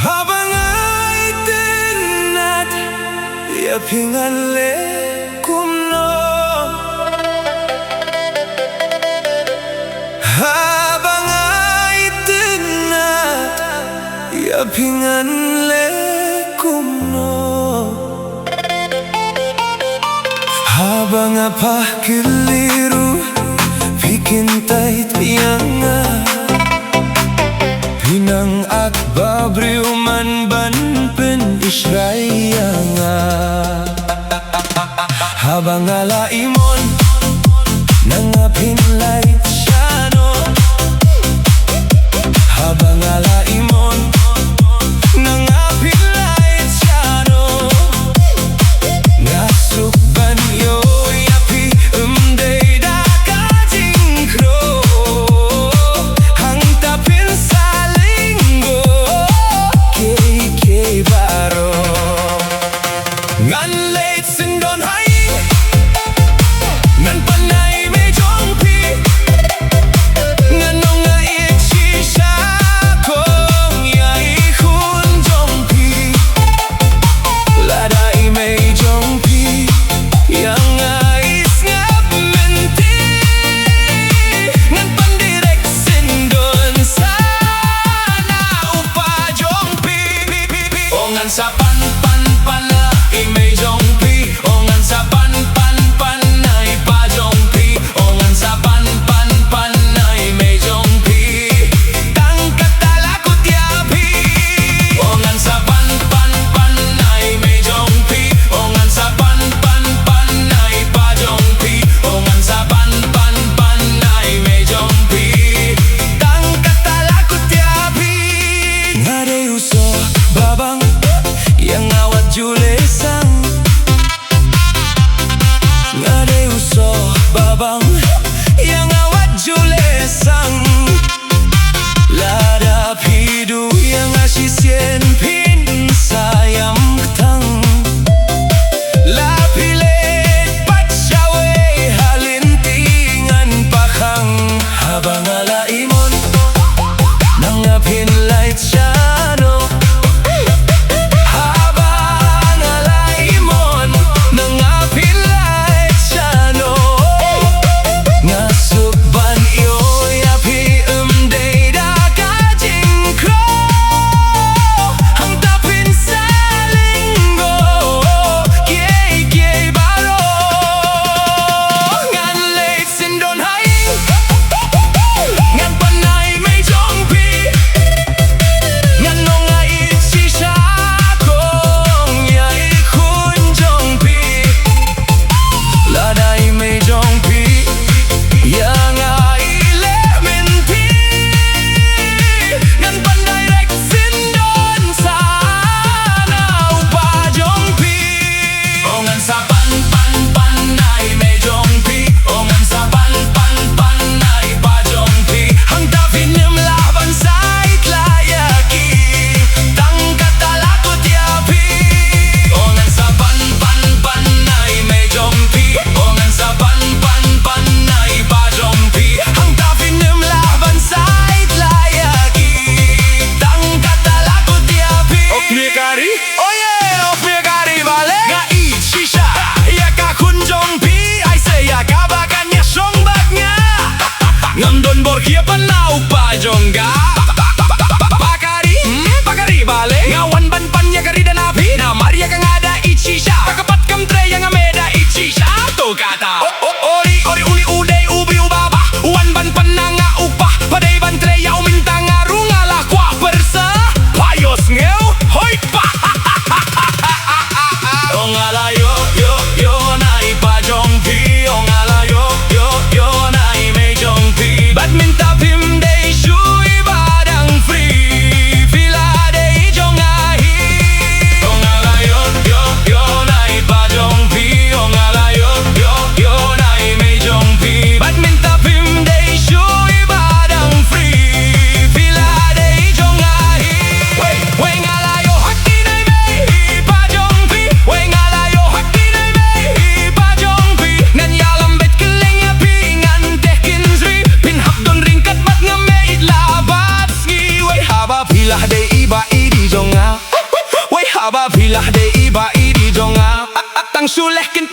Habang ay tinat yapingan le kumno, habang ay tinat yapingan le kumno, habang apa keliru bikin tay tianga Pinang at babriuman ban pen israyanga habang alaimon nangapin light siano, habang alaimon nangapin light siano, ngasuk ban yo yapi umday da kajingkro hang tapin salinggo kay baro ngan late sindon hai ngan panay may jongpi ngan nong nga iksisha kong yai khun jongpi ladai may jongpi yang ais ngap menti ngan pandirek sindon sana upa jongpi ongan sa pan na imay jongpi ongan sa pan na ipa jongpi ongan sa pan na imay jongpi tangkat talakot yapi ongan sa pan na imay jongpi ongan sa pan na ipa jongpi ongan sa pan na imay jongpi tangkat talakot yapi ngade uso babang yang awat julesang ngade uso babang yang awat julesang lada pidu yang asisien pin sayam ketang la pilet pacawe halintingan pakang habang alaimon nangapin light siano, habang alaimon nangapin light siano, ngasuk ban yo yapi umday da kajingkro hang tapin salinggo kay baro ngan late sindon hai ngan panay may jongpi ngan nong nga iksisha kong yai khun jongpi ladai may jongpi yang ai le menti ngan pandirek sindon sana upa jongpi ongan sa pan na imay jongpi ongan sa pan na ipa jongpi hang tavinim laban sa itlayaki tangkat talakot yapi ongan sa pan na imay jongpi ongan sa pan na ipa jongpi hang tavinim laban sa itlayaki tangkat talakot yapi okne kari oye okne kari vale nga iksisha ya ka khun jongpi ai se ya ka bakanya song bagnya ngandon borgia panau pa jongga pakari vale ngawan ban panya kari dan api na maria kang ada iksisha kakapat kamtre yang ameda iksisha to kata ori uni uday ubi ubaba wan ban pananga upah padai ban tre ya uminta ngarungalah kwa persa payos ngeu hoi pa ongala yo na ipa jongpi ongala yo na imay jongpi badminta pim day shui badang free pila day jongahi ongala yo na ipa jongpi ongala yo na imay jongpi badminta pim day shui badang free pila day jongahi we ngala yo hakki na imay ipa jongpi we ngala yo hakki na imay ipa jongpi ngan yalam bet keleng ya pingan tekin zri pin hap don ringkat bat ngame itlabat ski we haba pilah day iba idi jonga. Wei haba bilah de iba iri jonga. Tang suleh kent